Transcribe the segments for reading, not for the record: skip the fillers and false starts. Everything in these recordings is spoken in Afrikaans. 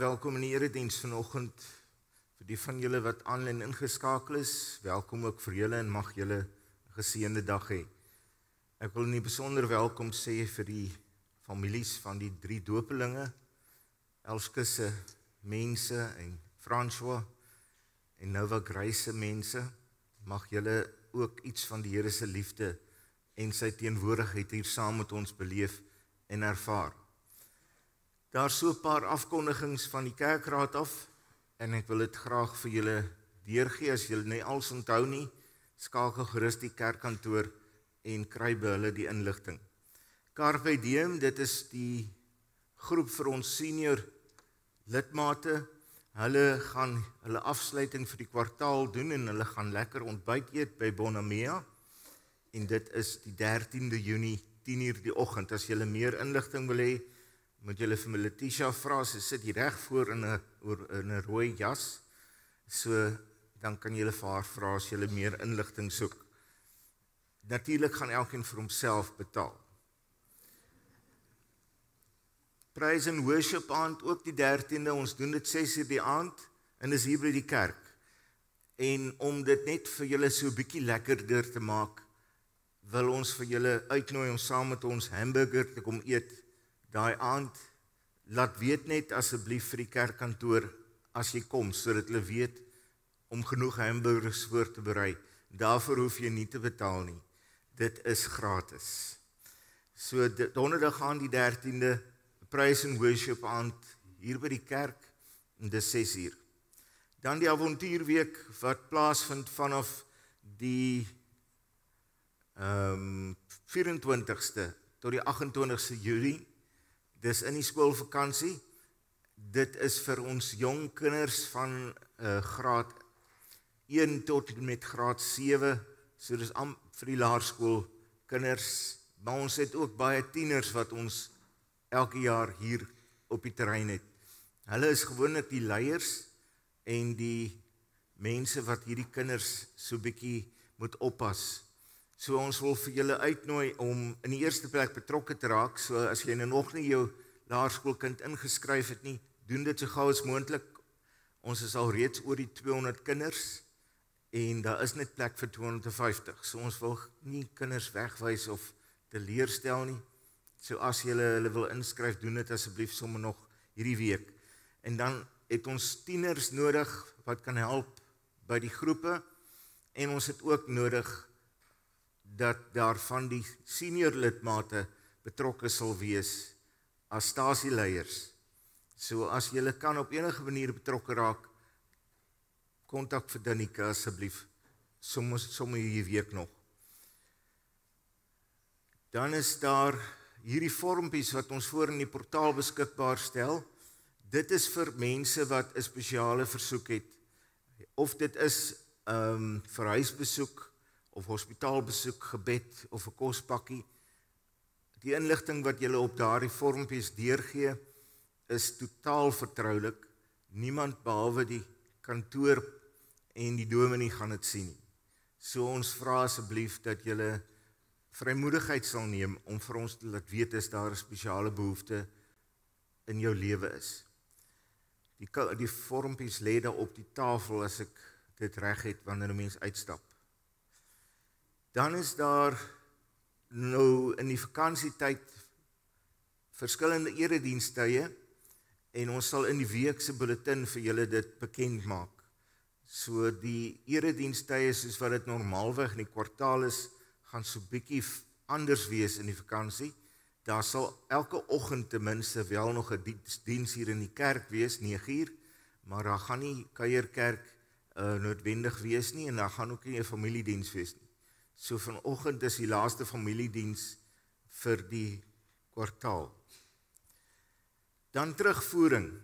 welkom in die erediens vanoggend. Vir die van julle wat aanlyn ingeskakel is, welkom ook vir julle en mag julle 'n geseënde dag hê. Ek wil in die besonder welkom sê vir die families van die 3 dopelinge, Elske se mense en François en Nova Grace se mense. Mag julle ook iets van die Here se liefde en sy teenwoordigheid hier saam met ons beleef en ervaar. Daar so 'n paar afkondigings van die kerkraad af en ek wil dit graag vir julle deurgee as julle nie als onthou nie. Skakel gerus die kerkkantoor en kry by hulle die inligting. Carpe Diem, dit is die groep vir ons senior lidmate. Hulle gaan hulle afsluiting vir die kwartaal doen en hulle gaan lekker ontbyt eet by Bonamea. En dit is die 13de Junie, 10:00 die oggend. As julle meer inligting wil hê, moet julle vir Letitia vra, sy sit hier reg voor in 'n rooi jas. So dan kan julle vir haar vra as julle meer inligting soek. Natuurlik gaan elkeen vir homself betaal. Praise and Worship aand, ook die 13de, ons doen dit 6:00 die aand en is hier by die kerk. En om dit net vir julle so 'n bietjie lekkerder te maak, wil ons vir julle uitnooi om saam met ons hamburger te kom eet daai aand. Laat weet net asseblief vir die kerkkantoor as jy kom, sodat hulle weet om genoeg hamburgers voor te berei. Daarvoor hoef jy nie te betaal nie. Dit is gratis. So donderdag aan die 13de, Praise and Worship aand hier by die kerk en dis 6:00. Dan die avontuurweek wat plaasvind vanaf die 24ste tot die 28ste Julie. Dis in die skoolvakansie. Dit is vir ons jong kinders van graad 1 tot met graad 7. So dis vir die laerskool kinders. Maar ons het ook baie tieners wat ons elke jaar hier op die terrein het. Hulle is gewoonlik die leiers en die mense wat hierdie kinders so bietjie moet oppas. So ons wil vir julle uitnooi om in die eerste plek betrokke te raak. So as jy nog nie jou laerskoolkind ingeskryf het nie, doen dit so gou as moontlik. Ons is al reeds oor die 200 kinders en daar is net plek vir 250. So ons wil nie kinders wegwys of teleurstel nie. So as julle hulle wil inskryf, doen dit asseblief sommer nog hierdie week. En dan het ons tieners nodig wat kan help by die groepe en ons het ook nodig dat daar van die senior lidmate betrokke sal wees as stasieleiers. So as julle kan op enige manier betrokke raak, kontak vir Danica asseblief, sommer hierdie week nog. Dan is daar hierdie vormpies wat ons voor in die portaal beskikbaar stel. Dit is vir mense wat 'n spesiale versoek het, of dit is vir huisbesoek, of hospitaalbesoek, gebed, of 'n kospakkie. Die inligting wat julle op daardie vormpies deurgee, is totaal vertroulik. Niemand behalwe die kantoor en die dominee gaan dit sien nie. So ons vra asseblief dat julle vrymoedigheid sal neem om vir ons te laat weet as daar 'n spesiale behoefte in jou lewe is. Die vormpies lê daar op die tafel as ek dit reg het wanneer 'n mens uitstap. Dan is daar nou in die vakansietyd verskillende eredienstye en ons sal in die week se bulletin vir julle dit bekend maak. So die eredienstye soos wat dit normaalweg in die kwartaal is, gaan so bietjie anders wees in die vakansie. Daar sal elke oggend ten minste wel nog 'n diens hier in die kerk wees, 9:00, maar daar gaan nie kuierkerk noodwendig wees nie en daar gaan ook nie 'n familiediens wees nie. So vanoggend is die laaste familiediens vir die kwartaal. Dan terugvoering.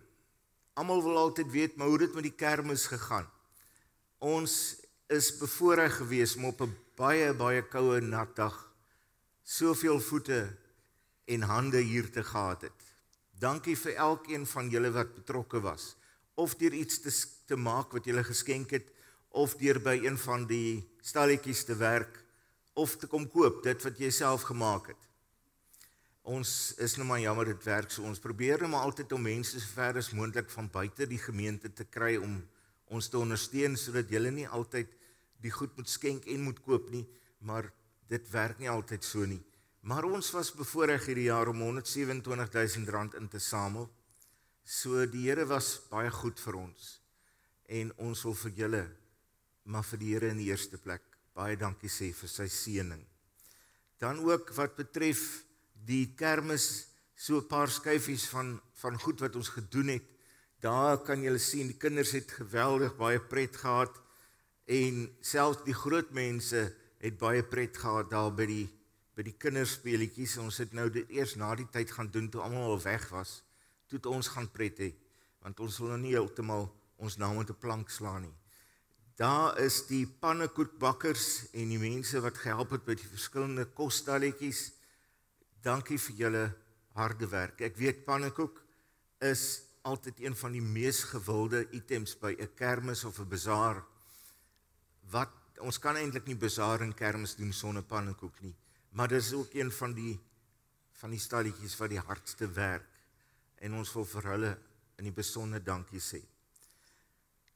Almal wil altyd weet, maar hoe dit met die kermis gegaan. Ons is bevoorreg gewees om op 'n baie koue nat dag soveel voete en hande hier te gehad het. Dankie vir elkeen van julle wat betrokke was, of deur iets te maak wat julle geskenk het, of deur by een van die stalletjies te werk, of te kom koop, dit wat jy self gemaak het. ons is nou maar jammer dit werk so. Ons probeer nou maar altyd om mense so ver as moontlik van buite die gemeente te kry om ons te ondersteun sodat julle nie altyd die goed moet skenk en moet koop nie, maar dit werk nie altyd so nie. Maar ons was bevoorreg hierdie jaar om R127,000 in te samel. So die Here was baie goed vir ons. En ons wil vir julle, maar vir die Here in die eerste plek, baie dankie sê vir sy seëning. Dan ook wat betref die kermis, so 'n paar skyfies van goed wat ons gedoen het. Daar kan julle sien, die kinders het geweldig baie pret gehad en selfs die groot mense het baie pret gehad daar by die kinderspeletjies. Ons het nou dit eers na die tyd gaan doen toe almal al weg was. Toe het ons gaan pret hê, want ons wil nou nie heeltemal ons naam op 'n plank slaan nie. Daar is die pannekoekbakkers en die mense wat gehelp het by die verskillende kosstalletjies. Dankie vir julle harde werk. Ek weet pannekoek is altyd een van die mees gewilde items by 'n kermis of 'n bazaar. Ons kan eintlik nie bazaar en kermis doen sonder pannekoek nie, maar dit is ook een van die stalletjies wat die hardste werk. En ons wil vir hulle in die besonder dankie sê.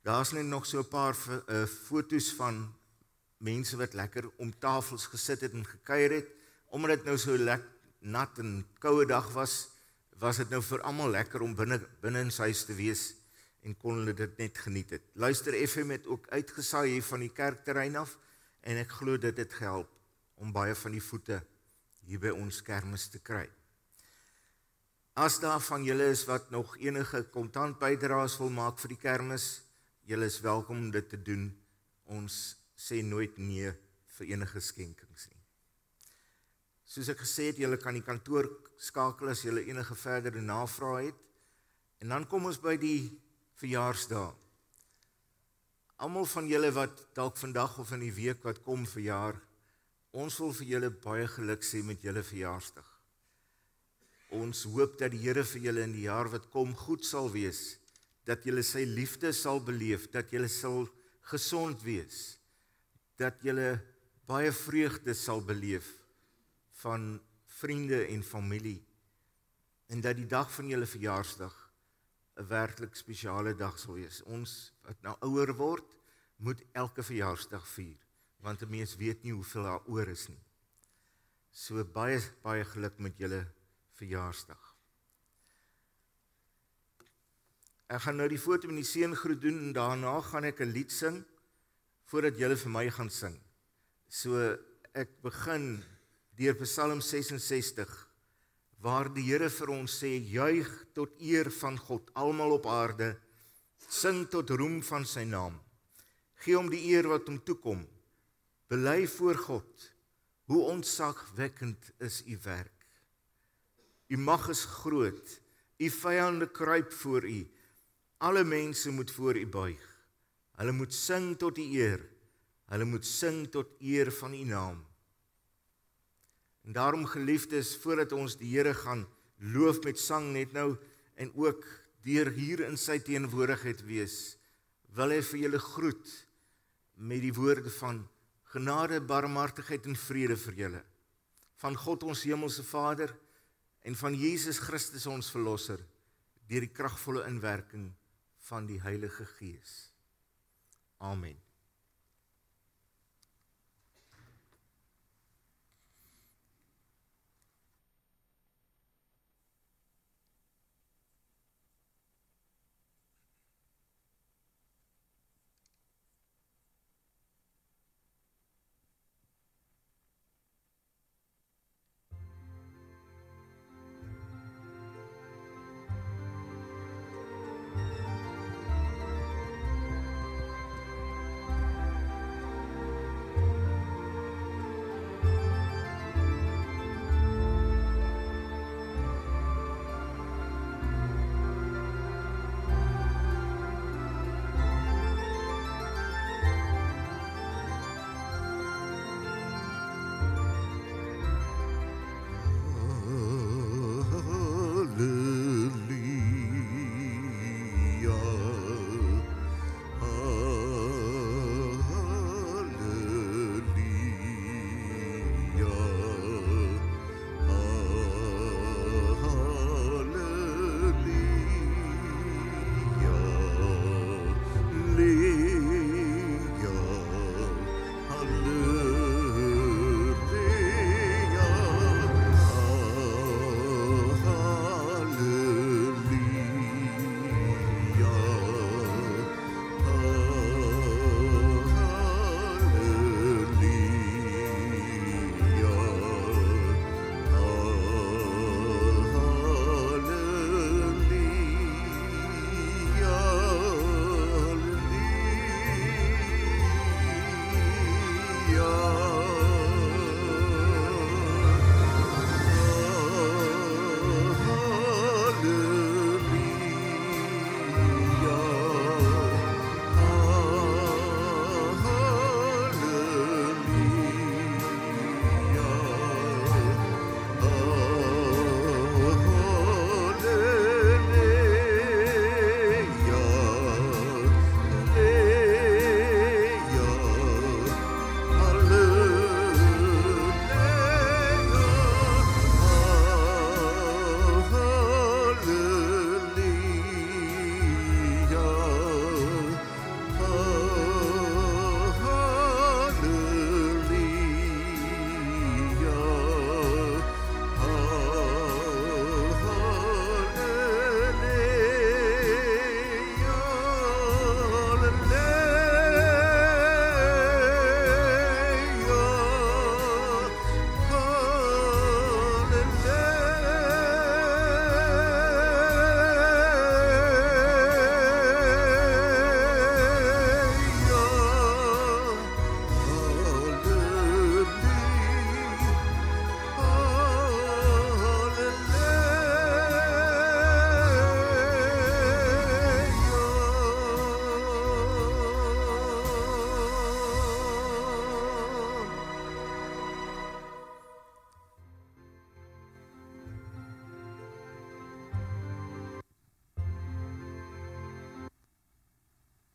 Daar is net nog so 'n paar foto's van mense wat lekker om tafels gesit het en gekuier het. Omdat dit nou so nat en koue dag was dit nou vir almal lekker om binne in sy huis te wees en kon hulle dit net geniet het. Luister FM het ook uitgesaai hier van die kerkterrein af en ek glo dit het gehelp om baie van die voete hier by ons kermis te kry. As daar van julle is wat nog enige kontant bydraes wil maak vir die kermis, julle is welkom om dit te doen. Ons sê nooit nee vir enige skenkings nie. Soos ek gesê het, julle kan die kantoor skakel as julle enige verdere navrae het. En dan kom ons by die verjaarsdae. Almal van julle wat dalk vandag of in die week wat kom verjaar, ons wil vir julle baie geluk sê met julle verjaarsdag. Ons hoop dat die Here vir julle in die jaar wat kom goed sal wees, dat julle sy liefde sal beleef, dat julle sal gesond wees, dat julle baie vreugde sal beleef van vriende en familie, en dat die dag van julle verjaarsdag 'n werklik spesiale dag sal wees. Ons wat nou ouer word, moet elke verjaarsdag vier, want 'n mens weet nie hoeveel daar oor is nie. So baie, baie geluk met julle verjaarsdag. Ek gaan nou die foto met die seëngroet doen en daarna gaan ek 'n lied sing voordat julle vir my gaan sing. So ek begin deur Psalm 66 waar die Here vir ons sê, juig tot eer van God, almal op aarde, sing tot roem van sy naam. Gee hom die eer wat hom toekom. Bely voor God, hoe ontzagwekkend is u werk. U mag is groot, u vyande kruip voor u. Alle mense moet voor u buig. Hulle moet sing tot u eer. Hulle moet sing tot eer van u naam. En daarom geliefdes, voordat ons die Here gaan loof met sang net nou, en ook deur hier in sy teenwoordigheid wees, wil hy vir julle groet met die woorde van genade, barmhartigheid en vrede vir julle. Van God ons hemelse Vader en van Jesus Christus ons verlosser, deur die kragvolle inwerking van die Heilige Gees. Amen.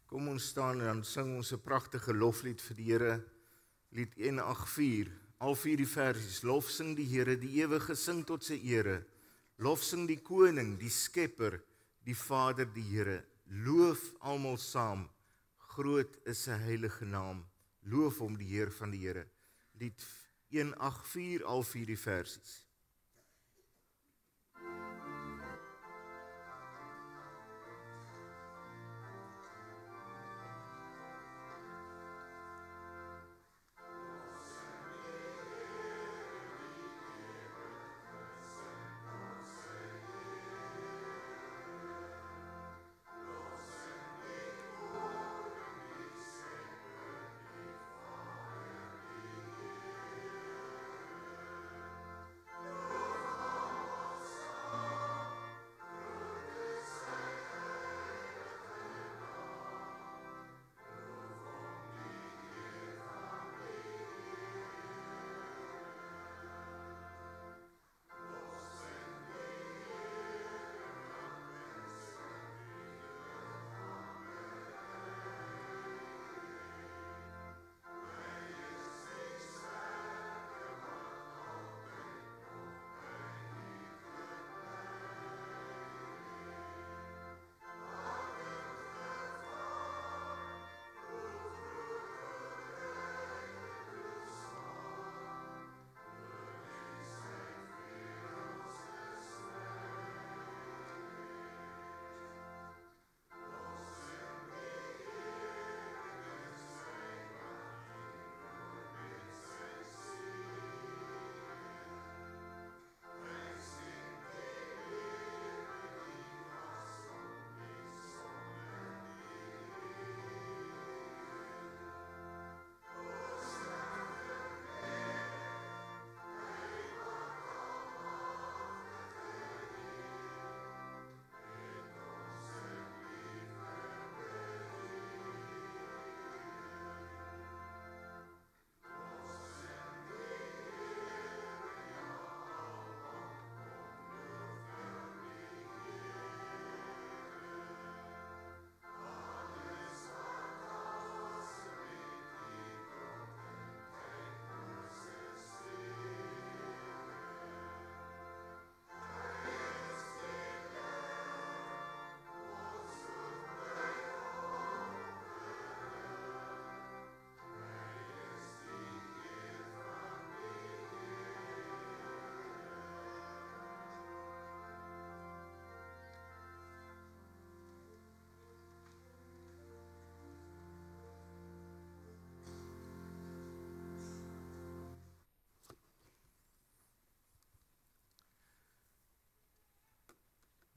Kom ons staan en dan sing ons 'n pragtige loflied vir die Here, lied 184, al 4 die versies. Lof sing die Here, die ewige, sing tot sy ere. Lof sing die koning, die skepper, die Vader, die Here. Loof almal saam, groot is sy heilige naam. Loof hom, die Heer van die Here. Lied 184, al 4 die versies.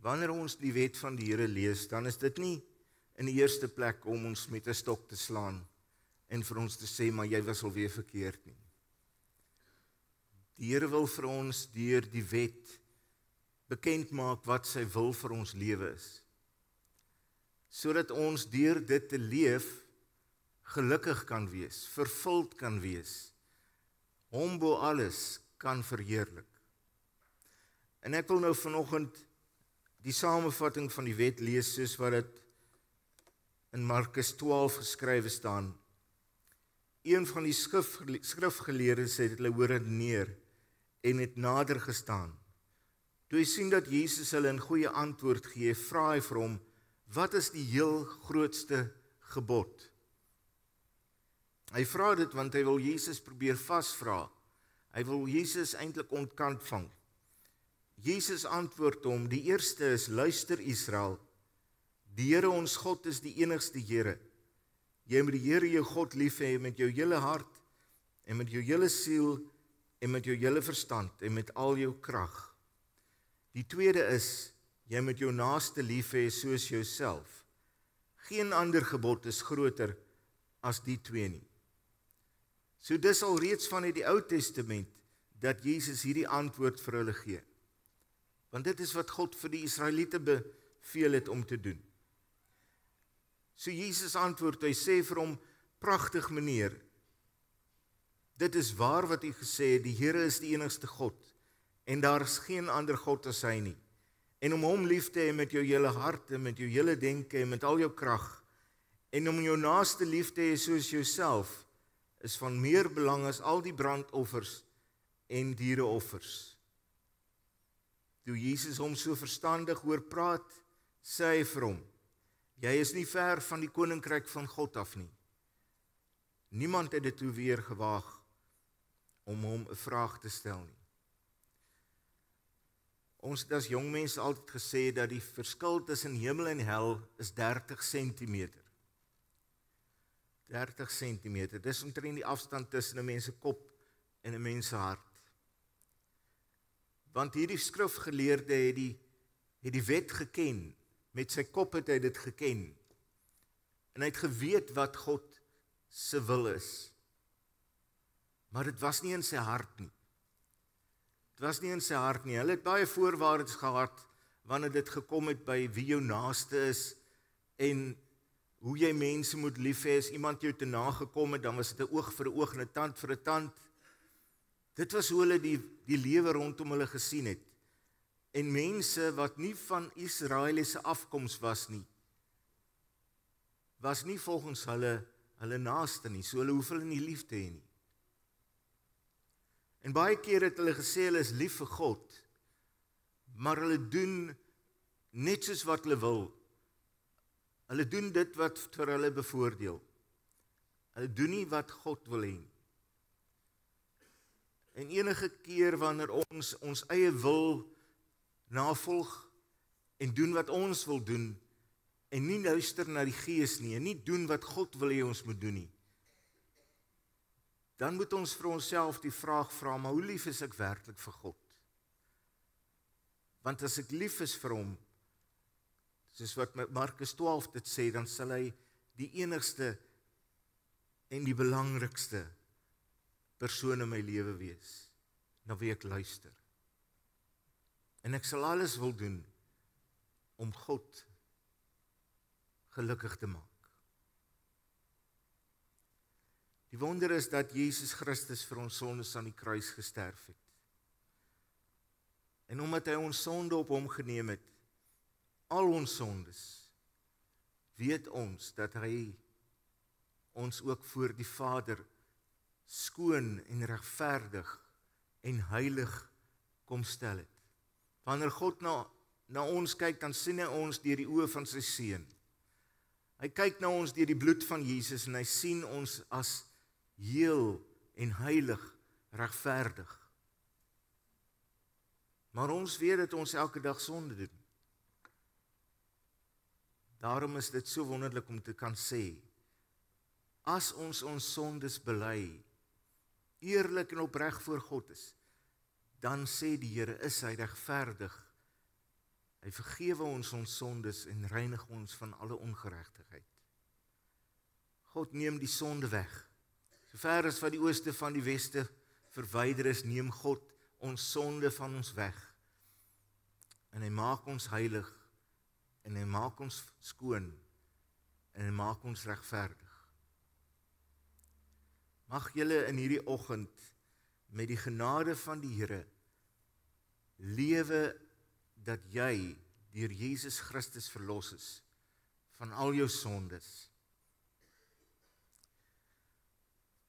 Wanneer ons die wet van die Here lees, dan is dit nie in die eerste plek om ons met 'n stok te slaan en vir ons te sê, maar jy was alweer verkeerd nie. Die Here wil vir ons deur die wet bekend maak wat sy wil vir ons lewe is. Sodat ons deur dit te leef gelukkig kan wees, vervuld kan wees, hom bo alles kan verheerlik. En ek wil nou vanoggend die samevatting van die wet lees soos wat dit in Markus 12 geskrywe staan. Een van die skrifgeleerdes het hulle hoor redeneer en het nader gestaan. Toe hy sien dat Jesus hulle 'n goeie antwoord gee, vra hy vir hom, wat is die heel grootste gebod? Hy vra dit want hy wil Jesus probeer vasvra. Hy wil Jesus eintlik ontkant vang. Jesus antwoord hom, die eerste is, luister Israel, die Here ons God is die enigste Here. Jy moet die Here jou God lief hê met jou hele hart, en met jou hele siel, en met jou hele verstand, en met al jou krag. Die tweede is, jy moet jou naaste lief hê soos jouself. Geen ander gebod is groter as die twee nie. So dis al reeds vanuit die Ou Testament, dat Jesus hierdie antwoord vir hulle gee. Want dit is wat God vir die Israeliete beveel het om te doen. So Jesus antwoord, hy sê vir hom, pragtig meneer, dit is waar wat u gesê het, die Here is die enigste God, en daar is geen ander God as hy nie. En om hom lief te hê met jou hele hart, en met jou hele denke, en met al jou krag, En om jou naaste lief te hê soos jouself, is van meer belang as al die brandoffers en diereoffers. Toe Jesus hom so verstandig hoor praat, sê hy vir hom, jy is nie ver van die koninkryk van God af nie. Niemand het dit toe weer gewaag om hom 'n vraag te stel nie. Ons het as jong mense altyd gesê dat die verskil tussen hemel en hel is 30 sentimeter. 30 centimeter, dis omtrent die afstand tussen 'n mens se kop en 'n mens se hart. Want hierdie skrifgeleerde het die wet geken, met sy kop het hy dit geken, en hy het geweet wat God se wil is. Maar dit was nie in sy hart nie. Dit was nie in sy hart nie. Hulle het baie voorwaardes gehad, wanneer dit gekom het by wie jou naaste is, en hoe jy mense moet lief hê. As iemand jou te nagekom het, dan was dit 'n oog vir 'n oog en 'n tand vir 'n tand. Dit was hoe hulle die lewe rondom hulle gesien het. En mense wat nie van Israeliese afkoms was nie volgens hulle naaste nie, so hulle hoef hulle nie lief te hê nie. En baie keer het hulle gesê hulle is lief vir God, maar hulle doen net soos wat hulle wil. Hulle doen dit wat vir hulle bevoordeel. Hulle doen nie wat God wil hê. En enige keer wanneer ons eie wil navolg en doen wat ons wil doen, en nie luister na die Gees nie, en nie doen wat God wil hê ons moet doen nie, dan moet ons vir onsself die vraag vra, maar hoe lief is ek werklik vir God? Want as ek lief is vir hom, soos wat Markus 12 dit sê, dan sal hy die enigste en die belangrikste persoon in my lewe wees, na wie ek luister. En ek sal alles wil doen om God gelukkig te maak. Die wonder is dat Jesus Christus vir ons sondes aan die kruis gesterf het. En omdat hy ons sonde op hom geneem het, al ons sondes, weet ons dat hy ons ook voor die Vader skoon en regverdig en heilig kom stel het. Wanneer God na ons kyk, dan sien hy ons deur die oë van sy seun. Hy kyk na ons deur die bloed van Jesus en hy sien ons as heel en heilig, regverdig. Maar ons weet dat ons elke dag sonde doen. Daarom is dit so wonderlik om te kan sê, as ons sondes bely, eerlik en opreg voor God is, dan sê die Here, is hy regverdig. Hy vergewe ons sondes en reinig ons van alle ongeregtigheid. God neem die sonde weg. So ver as wat die ooste van die weste verwyder is, neem God ons sonde van ons weg. En hy maak ons heilig, en hy maak ons skoon, en hy maak ons regverdig. Mag julle in hierdie oggend met die genade van die Here lewe dat jy deur Jesus Christus verlos is van al jou sondes.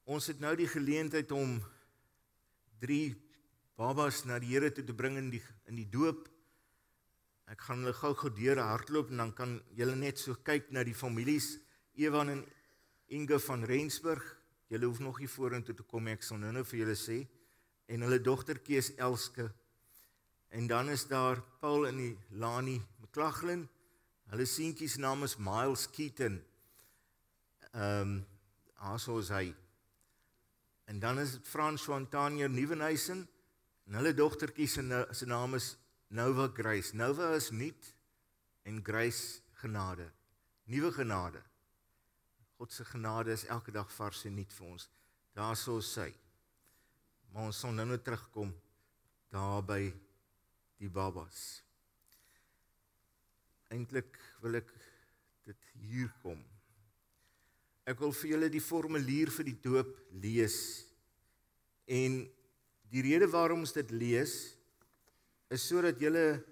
Ons het nou die geleentheid om 3 babas na die Here toe te bring in die doop. Ek gaan hulle gou deur hardloop en dan kan julle net so kyk na die families Ewan en Inge van Rensburg. Julle hoef nog nie vorentoe te kom, ek sal nou vir julle sê. En hulle dogtertjie is Elske. En dan is daar Paul en die Lani McLaughlin. Hulle seentjie se naam is Miles Keaton. So is hy. En dan is dit François en Tanya Nieuwenhuisen. En hulle dogtertjie se naam is Nova Grace. Nova is nuut en Grace genade. Nuwe genade. God se genade is elke dag vars en nuut vir ons. Daar so sy. Maar ons sal nou terugkom daar by die babas. Eintlik wil ek dit hier kom. Ek wil vir julle die formulier vir die doop lees. En die rede waarom ons dit lees, is sodat julle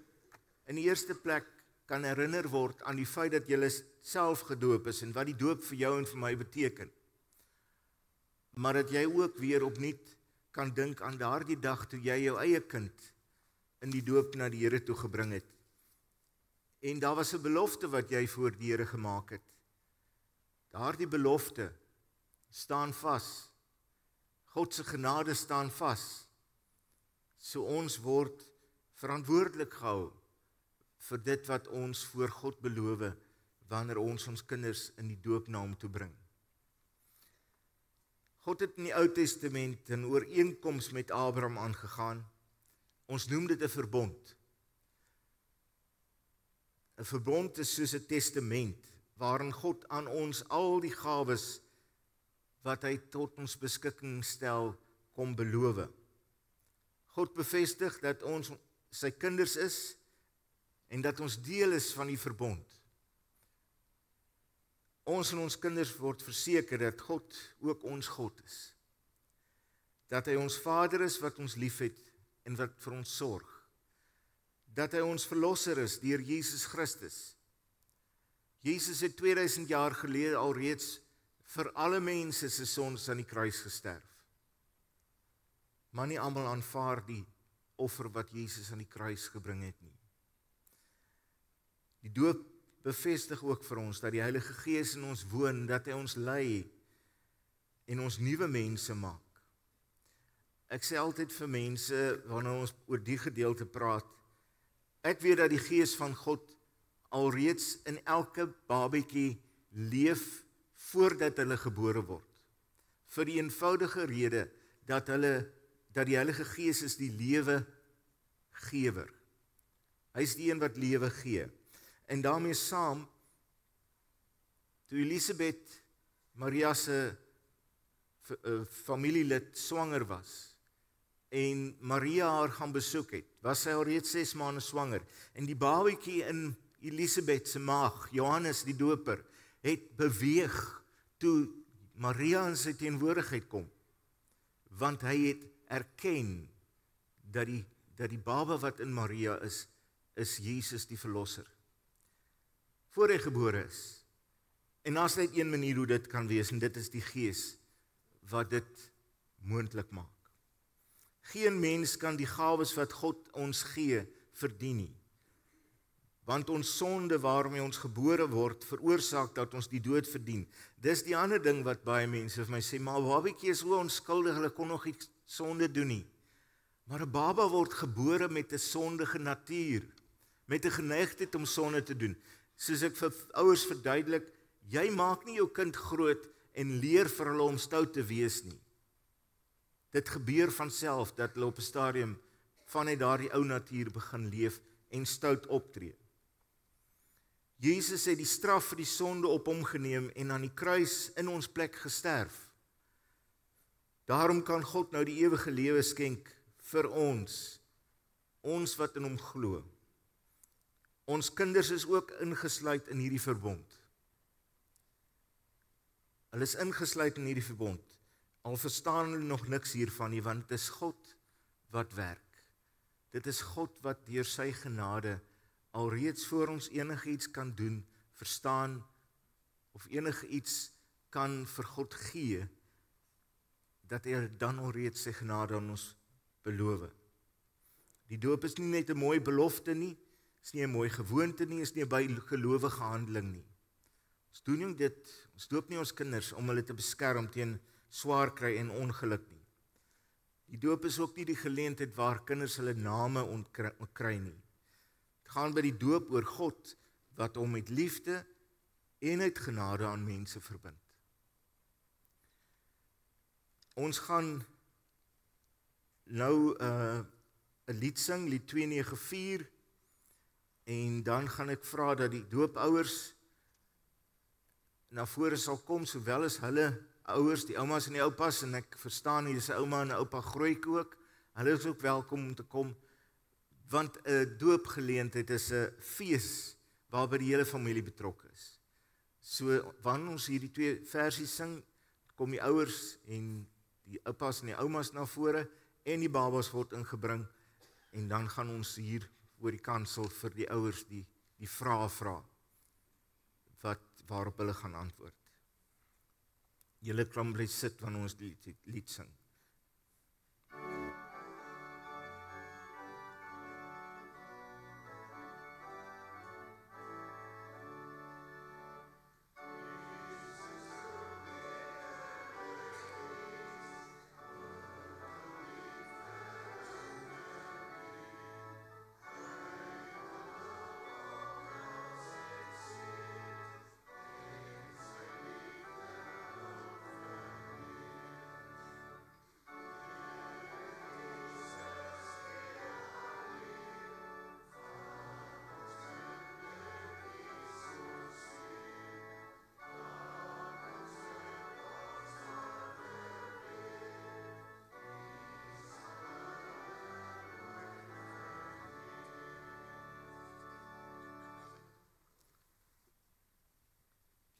in die eerste plek kan herinner word aan die feit dat jy self gedoop is en wat die doop vir jou en vir my beteken. Maar dat jy ook weer opnuut kan dink aan daardie dag toe jy jou eie kind in die doop na die Here toe gebring het. En daar was 'n belofte wat jy voor die Here gemaak het. Daardie belofte staan vas. God se genade staan vas. So ons word verantwoordelik gehou vir dit wat ons voor God beloof wanneer ons kinders in die doop na hom toe bring. God het in die Ou Testament 'n ooreenkoms met Abraham aangegaan. Ons noem dit 'n verbond. 'n Verbond is soos 'n testament waarin God aan ons al die gawes wat hy tot ons beskikking stel kom beloof. God bevestig dat ons sy kinders is en dat ons deel is van die verbond. Ons en ons kinders word verseker dat God ook ons God is. Dat hy ons Vader is wat ons liefhet en wat vir ons sorg. Dat hy ons verlosser is deur Jesus Christus. Jesus het 2000 jaar gelede alreeds vir alle mense se sondes aan die kruis gesterf. Maar nie almal aanvaar die offer wat Jesus aan die kruis gebring het nie. Die doop bevestig ook vir ons dat die Heilige Gees in ons woon, dat hy ons lei en ons nuwe mense maak. Ek sê altyd vir mense, wanneer ons oor die gedeelte praat, ek weet dat die Gees van God alreeds in elke babatjie leef voordat hulle gebore word. Vir die eenvoudige rede dat die Heilige Gees is die lewegewer. Hy is die een wat lewe gee. En daarmee saam, toe Elisabeth, Maria se familielid swanger was, en Maria haar gaan besoek het, was sy alreeds 6 maande swanger, en die babatjie in Elisabeth se maag, Johannes die doper, het beweeg toe Maria in sy teenwoordigheid kom, want hy het erken dat die baba wat in Maria is Jesus die verlosser. Voor hy gebore is. En daar's net een manier hoe dit kan wees, en dit is die Gees wat dit moontlik maak. Geen mens kan die gawes wat God ons gee verdien nie. Want ons sonde waarmee ons gebore word, veroorsaak dat ons die dood verdien. Dis die ander ding wat baie mense vir my sê, maar babatjie is so onskuldig, hulle kon nog nie sonde doen nie. Maar 'n baba word gebore met 'n sondige natuur, met 'n geneigtheid om sonde te doen. Soos ek vir ouers verduidelik, jy maak nie jou kind groot en leer vir hulle om stout te wees nie. Dit gebeur van self dat hulle op 'n stadium vanuit daardie ou natuur begin leef en stout optree. Jesus het die straf vir die sonde op hom geneem en aan die kruis in ons plek gesterf. Daarom kan God nou die ewige lewe skenk vir ons wat in hom glo. Ons kinders is ook ingesluit in hierdie verbond. Hulle is ingesluit in hierdie verbond. Al verstaan hulle nog niks hiervan nie, want dit is God wat werk. Dit is God wat deur sy genade alreeds voor ons enigiets kan doen, verstaan, of enigiets kan vir God gee, dat hy dan alreeds sy genade aan ons beloof. Die doop is nie net 'n mooi belofte nie, is nie 'n mooi gewoonte nie, is nie 'n bygelowige handeling nie. Ons doen nie dit, ons doop nie ons kinders om hulle te beskerm teen swaar kry en ongeluk nie. Die doop is ook nie die geleentheid waar kinders hulle name ontkry nie. Het gaan by die doop oor God, wat hom met liefde en uit genade aan mense verbind. Ons gaan nou 'n lied sing, lied 294, en dan gaan ek vra dat die doopouers na vore sal kom, sowel as hulle ouers, die oumas en die oupas, en ek verstaan hier is 'n ouma en 'n oupa Grootjie ook, hulle is ook welkom om te kom, want 'n doopgeleentheid is 'n fees waarby die hele familie betrokke is. So wanneer ons hierdie 2 versies sing, kom die ouers en die oupas en die oumas na vore en die babas word ingebring, en dan gaan ons hier oor die kansel vir die ouers die die vrae vra waarop hulle gaan antwoord. Julle kan bly sit wanneer ons die lied sing.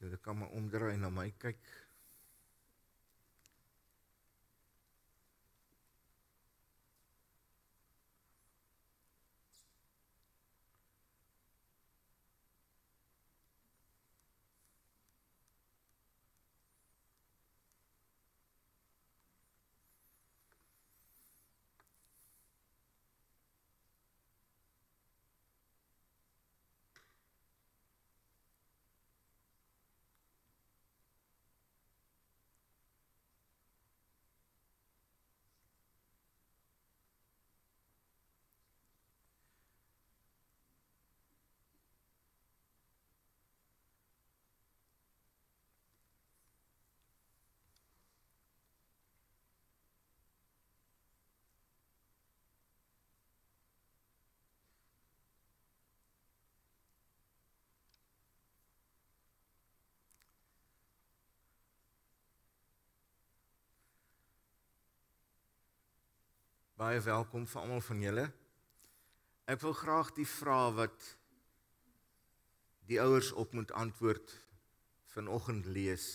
Julle kan maar omdraai na my kyk. Baie welkom vir almal van julle. Ek wil graag die vraag wat die ouers op moet antwoord vanoggend lees.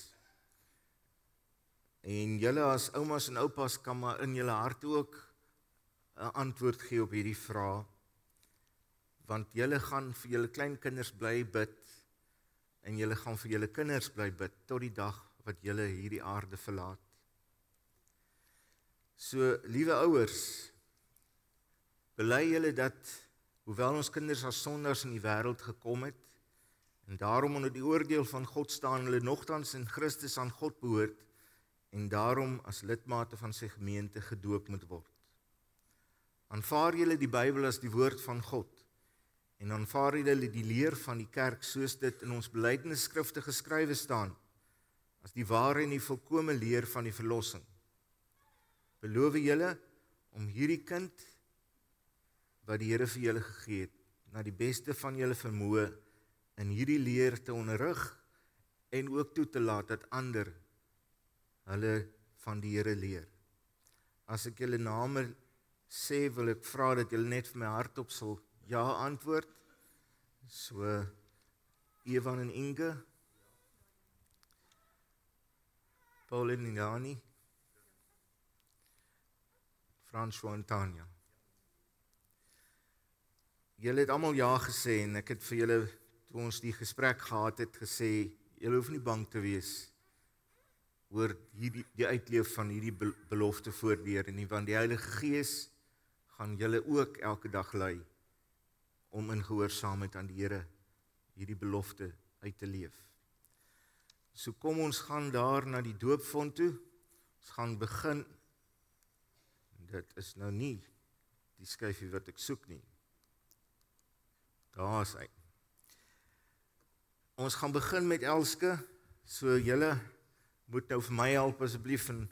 En julle as oumas en oupas kan maar in julle hart ook 'n antwoord gee op hierdie vraag, want julle gaan vir julle kleinkinders bly bid en julle gaan vir julle kinders bly bid tot die dag wat julle hierdie aarde verlaat. So, liewe ouers, bely julle dat, hoewel ons kinders as sondaars in die wêreld gekom het, en daarom onder die oordeel van God staan, hulle nogtans in Christus aan God behoort, en daarom as lidmate van sy gemeente gedoop moet word. Aanvaar julle die Bybel as die woord van God, en aanvaar julle die leer van die kerk soos dit in ons belydenisskrifte geskrywe staan, as die ware en die volkome leer van die verlossing. Beloof julle om hierdie kind wat die Here vir julle gegee het, na die beste van julle vermoë in hierdie leer te onderrig en ook toe te laat dat ander hulle van die Here leer. As ek julle name sê, wil ek vra dat julle net vir my hardop sal ja antwoord. So, Evan en Inge, Paul en Jani, François en Tanya. Julle het almal ja gesê en ek het vir julle, toe ons die gesprek gehad het, gesê, julle hoef nie bang te wees oor die uitleef van hierdie belofte voordeur nie, want die Heilige Gees gaan julle ook elke dag lei om in gehoorsaamheid aan die Here hierdie belofte uit te leef. So kom ons gaan daar na die doopfont toe, ons gaan begin. Dit is nou nie die skyfie wat ek soek nie. Daar is hy. Ons gaan begin met Elske, so julle moet nou vir my help asseblief en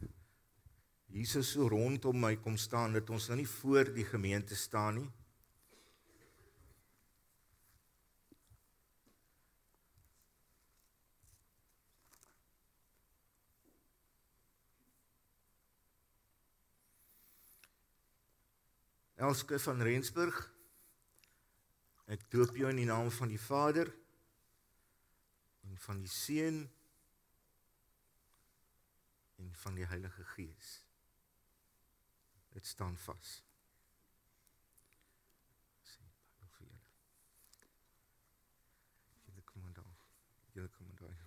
Jesus so rondom my kom staan, dat ons nou nie voor die gemeente staan nie. Elske van Rensburg, ek doop jou in die naam van die Vader, en van die Seun, en van die Heilige Gees. Dit staan vas.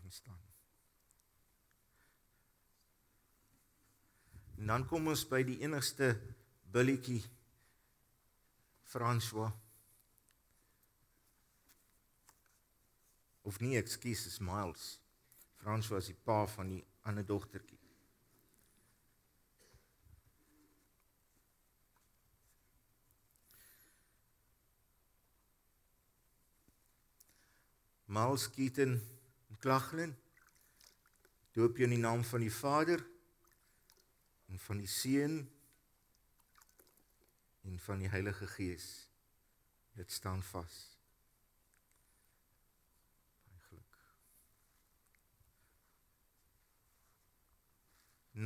kan staan. En dan kom ons by die enigste billetjie, François. Of nie, ekskuus, is Miles. François is die pa van die ander dogtertjie. Miles Keaton McLaughlin, doop jy in die naam van die Vader, en van die Seun, en van die Heilige Gees. Dit staan vas. Baie geluk.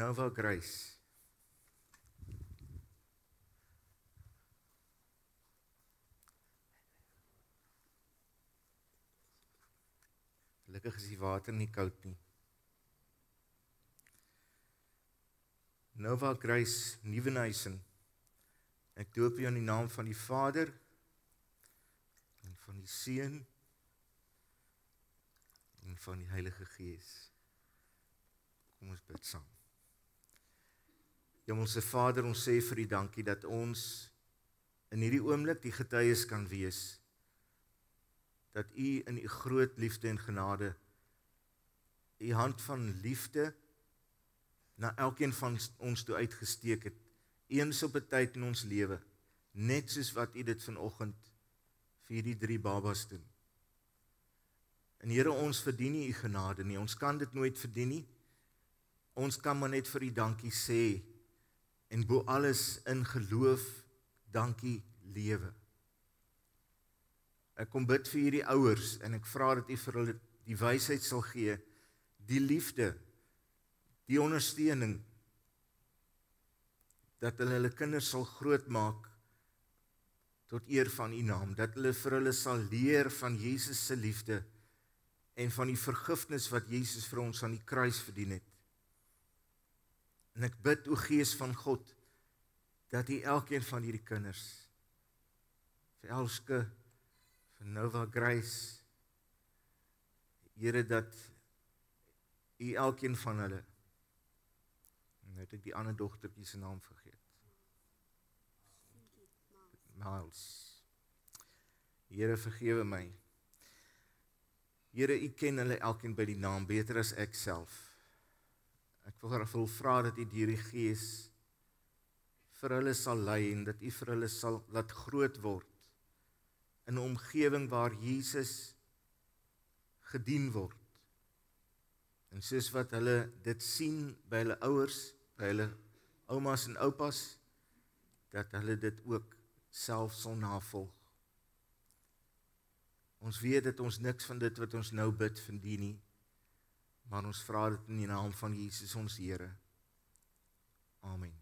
Nova Grace. Gelukkig is die water nie koud nie. Nova Grace Nieuwenhuisen. Ek doop u in die naam van die Vader, en van die Seun, en van die Heilige Gees. Kom ons bid saam. Hemelse Vader, ons sê vir u dankie dat ons in hierdie oomblik die getuies kan wees, dat u in u groot liefde en genade, u hand van liefde na elkeen van ons toe uitgesteek het, eens op 'n tyd in ons lewe, net soos wat u dit vanoggend vir die 3 babas doen. En Here, ons verdien nie u genade nie, ons kan dit nooit verdien nie, ons kan maar net vir u dankie sê, en bo alles in geloof, dankie lewe. Ek kom bid vir hierdie ouers, en ek vra dat u vir hulle die wysheid sal gee, die liefde, die ondersteuning, dat hulle kinders sal grootmaak tot eer van u naam, dat hulle vir hulle sal leer van Jesus se liefde en van die vergifnis wat Jesus vir ons aan die kruis verdien het. En ek bid, o Gees van God, dat u elkeen van hierdie kinders, vir Elske, vir Nova Grace, Here, dat u elkeen van hulle, en het ek die ander dogtertjie se naam vergeet. Miles. Here, vergewe my. Here, u ken hulle elkeen by die naam, beter as ek self. Ek wil vra dat u deur die Gees vir hulle sal lei, en dat u vir hulle sal laat groot word, in 'n omgewing waar Jesus gedien word. En soos wat hulle dit sien by hulle ouers, by hulle oumas en oupas, dat hulle dit ook self sal navolg. Ons weet dat ons niks van dit wat ons nou bid verdien nie, maar ons vra dit in die naam van Jesus ons Here. Amen.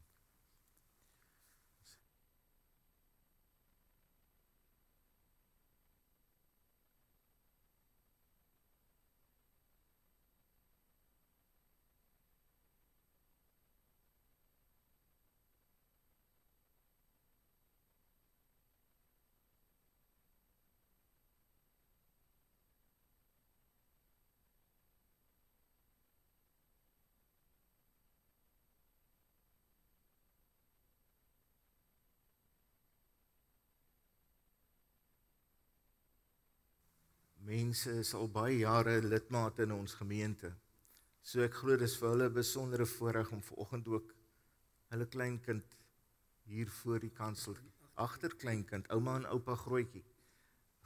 Mense is al baie jare lidmate in ons gemeente. So ek glo dis vir hulle 'n besondere voorreg om vanoggend ook hulle kleinkind hier voor die kansel, agterkleinkind, ouma en oupa grootjie,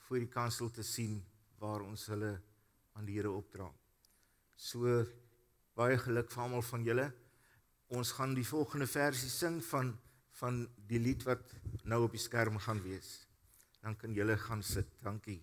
voor die kansel te sien waar ons hulle aan die Here opdra. So baie geluk vir almal van julle. Ons gaan die volgende versie sing van die lied wat nou op die skerm gaan wees. Dan kan julle gaan sit. Dankie.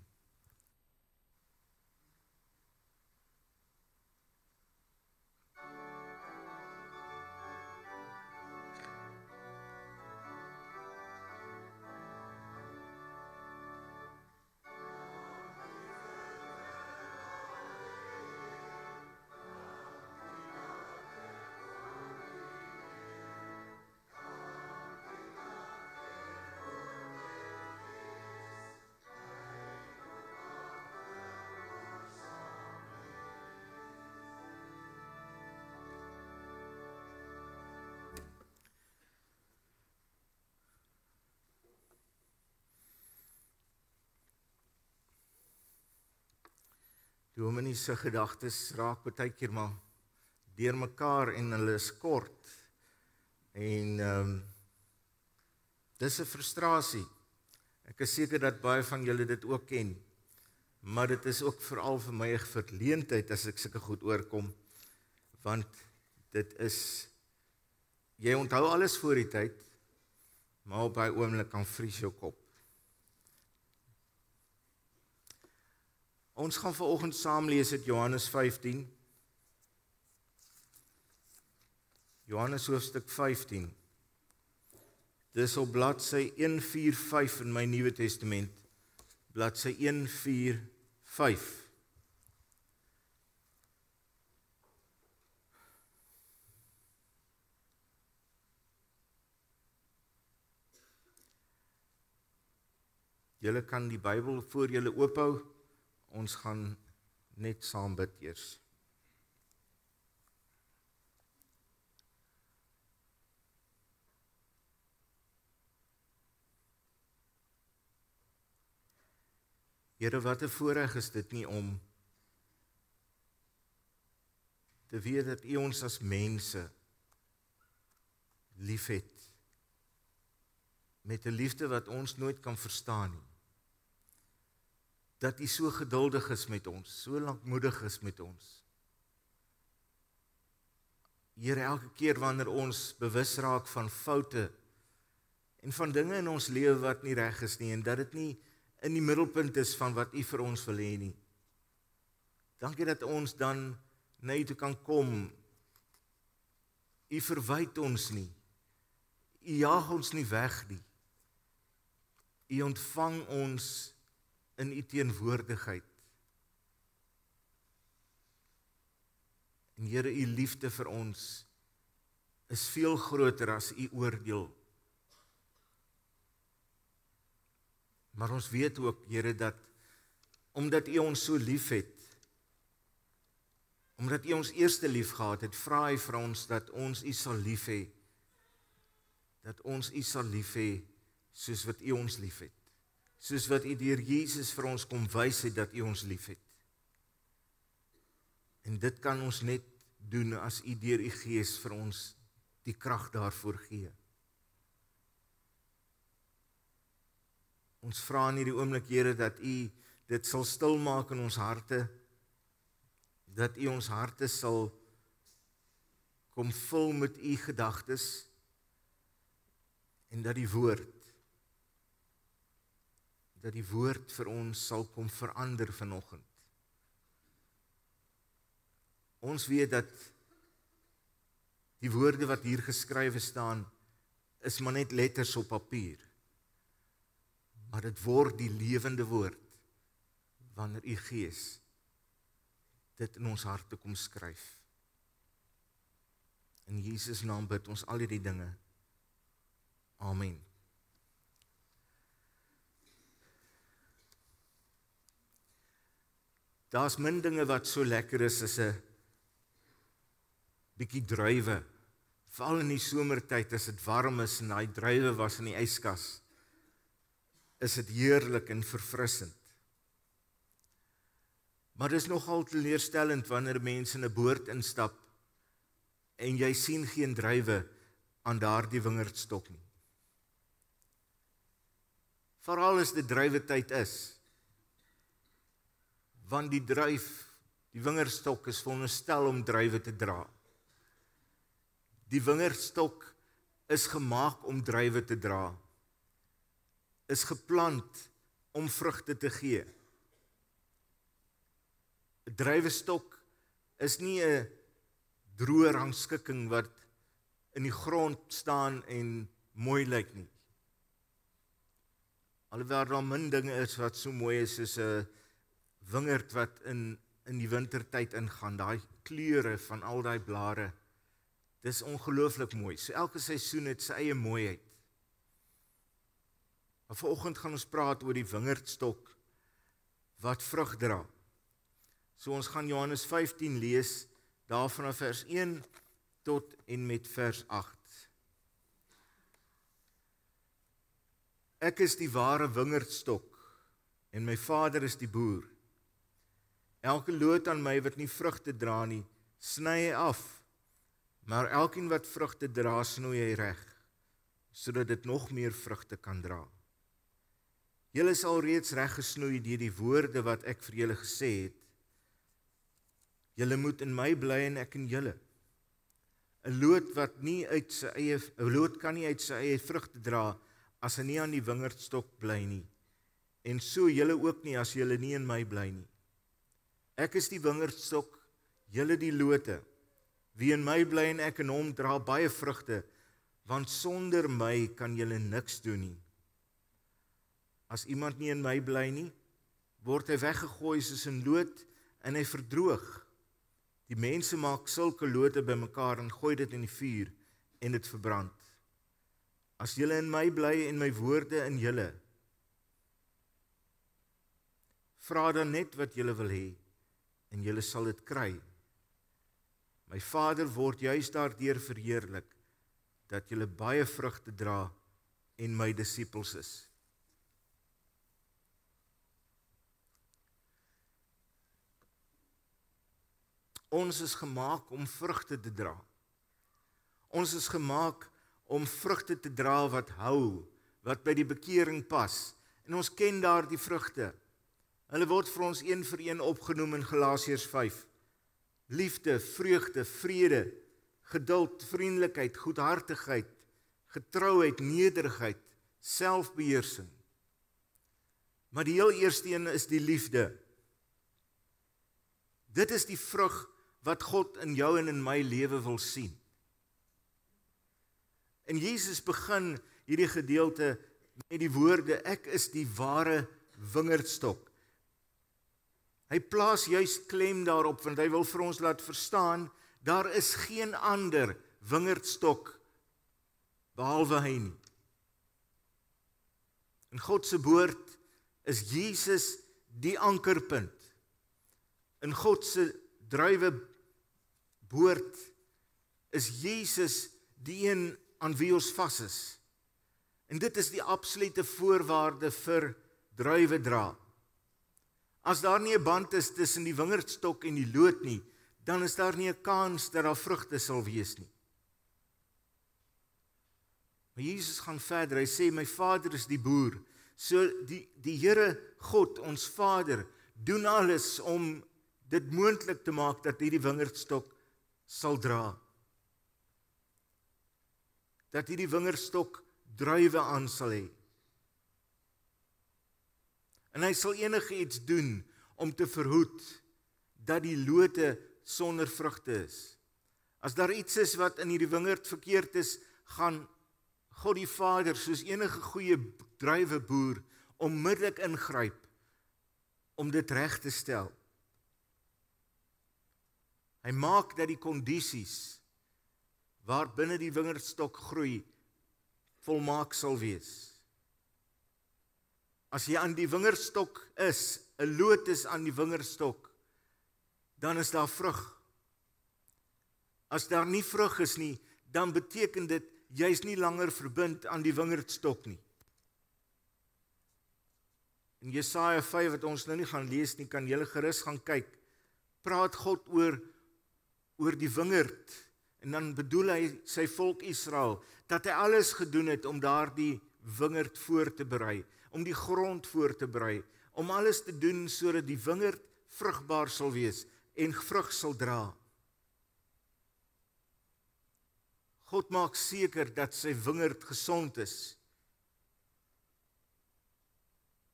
Dominee se gedagtes raak baie keer maar deur mekaar en hulle is kort. En dis 'n frustrasie. Ek is seker dat baie van julle dit ook ken. Maar dit is ook veral vir my 'n verleentheid as ek sulke goed oorkom, want dit is, jy onthou alles voor die tyd, maar op 'n oomblik kan vries jou kop. Ons gaan vanoggend saam lees uit Johannes 15. Johannes hoofstuk 15. Dis op bladsy 145 in my Nuwe Testament. Bladsy 145. Julle kan die Bybel voor julle oophou. Ons gaan net saam bid eers. Here, wat 'n voorreg is dit nie om te weet dat U ons as mense liefhet, met 'n liefde wat ons nooit kan verstaan nie. Dat U so geduldig is met ons, so lankmoedig is met ons. Here, elke keer wanneer ons bewus raak van foute en van dinge in ons lewe wat nie reg is nie, en dat dit nie in die middelpunt is van wat U vir ons wil hê nie. Dankie dat ons dan na U toe kan kom. U verwyd ons nie. U jaag ons nie weg nie. U ontvang ons in U teenwoordigheid. En Here, U liefde vir ons is veel groter as U oordeel. Maar ons weet ook, Here, dat omdat U ons so lief het, omdat U ons eerste lief gehad het, vra hy vir ons dat ons U sal lief hê. Dat ons U sal lief hê soos wat U ons lief het. Soos wat U deur Jesus vir ons kom wys het dat U ons lief het. En dit kan ons net doen as U deur U Gees vir ons die krag daarvoor gee. Ons vra in hierdie oomblik, Here, dat U dit sal stilmaak in ons harte, dat U ons harte sal kom vul met U gedagtes, en dat die woord vir ons sal kom verander vanoggend. Ons weet dat die woorde wat hier geskrywe staan, is maar net letters op papier. Maar dit word die lewende woord, wanneer U Gees dit in ons harte kom skryf. In Jesus naam bid ons al hierdie dinge. Amen. Daar's min dinge wat so lekker is as 'n bietjie druiwe. Veral in die somertyd as dit warm is en daai druiwe was in die yskas, is dit heerlik en verfrissend. Maar dit is nogal teleurstellend wanneer mense in 'n boord instap en jy sien geen druiwe aan daardie wingerdstok nie. Veral as dit druiwetyd is, want die wingerdstok is veronderstel om druiwe te dra. Die wingerdstok is gemaak om druiwe te dra, is geplant om vrugte te gee. 'n Druiwestok is nie 'n droë rangskikking wat in die grond staan en mooi lyk nie. Alhoewel daar min dinge is wat so mooi is soos 'n wingerd wat in die wintertyd ingaan, daai kleure van al daai blare, dis ongelooflik mooi. So elke seisoen het sy eie mooiheid. Maar vanoggend gaan ons praat oor die wingerdstok wat vrug dra. So ons gaan Johannes 15 lees, daarvan vers 1 tot en met vers 8. Ek is die ware wingerdstok en my Vader is die boer. Elke loot aan my wat nie vrugte dra nie, sny hy af. Maar elkeen wat vrugte dra, snoei hy reg, sodat dit nog meer vrugte kan dra. Julle is al reeds reg gesnoei deur die woorde wat ek vir julle gesê het. Julle moet in my bly en ek in julle. 'n loot kan nie uit sy eie vrugte dra as hy nie aan die wingerdstok bly nie. En so julle ook nie as julle nie in my bly nie. Ek is die wingerdstok, julle die lote. Wie in my bly en ek in hom dra baie vrugte, want sonder my kan julle niks doen nie. As iemand nie in my bly nie, word hy weggegooi soos 'n loot en hy verdroog. Die mense maak sulke lote bymekaar en gooi dit in die vuur en dit verbrand. As julle in my bly en my woorde in julle, vra dan net wat julle wil hê en julle sal dit kry. My Vader word juis daardeur verheerlik, dat julle baie vrugte dra en my disippels is. Ons is gemaak om vrugte te dra. Ons is gemaak om vrugte te dra wat hou, wat by die bekering pas. En ons ken daardie vrugte. Hulle word vir ons een vir een opgenoem in Galasiërs 5. Liefde, vreugde, vrede, geduld, vriendelikheid, goedhartigheid, getrouheid, nederigheid, selfbeheersing. Maar die heel eerste een is die liefde. Dit is die vrug wat God in jou en in my lewe wil sien. En Jesus begin hierdie gedeelte met die woorde, ek is die ware wingerdstok. Hy plaas juist klem daarop, want hy wil vir ons laat verstaan, daar is geen ander wingerdstok behalwe hy nie. In God se woord is Jesus die ankerpunt. In God se druiweboord is Jesus die een aan wie ons vas is. En dit is die absolute voorwaarde vir druiwe dra. As daar nie 'n band is tussen die wingerdstok en die loot nie, dan is daar nie 'n kans dat daar vrugte sal wees nie. Maar Jesus gaan verder, hy sê, my Vader is die boer. So die Here God, ons Vader, doen alles om dit moontlik te maak dat hierdie wingerdstok sal dra. Dat hierdie wingerdstok druiwe aan sal hê. En hy sal enige iets doen om te verhoed dat die lote sonder vrugte is. As daar iets is wat in hierdie wingerd verkeerd is, gaan God die Vader, soos enige goeie druiweboer, onmiddellik ingryp om dit reg te stel. Hy maak dat die kondisies waar binne die wingerdstok groei volmaak sal wees. As jy aan die wingerdstok is, 'n loot is aan die wingerdstok, dan is daar vrug. As daar nie vrug is nie, dan beteken dit jy is nie langer verbind aan die wingerdstok nie. In Jesaja 5 wat ons nou nie gaan lees nie, kan julle gerus gaan kyk. Praat God oor die wingerd en dan bedoel hy sy volk Israel dat hy alles gedoen het om daardie wingerd voor te berei, om die grond voor te berei, om alles te doen sodat die wingerd vrugbaar sal wees en vrug sal dra. God maak seker dat sy wingerd gesond is.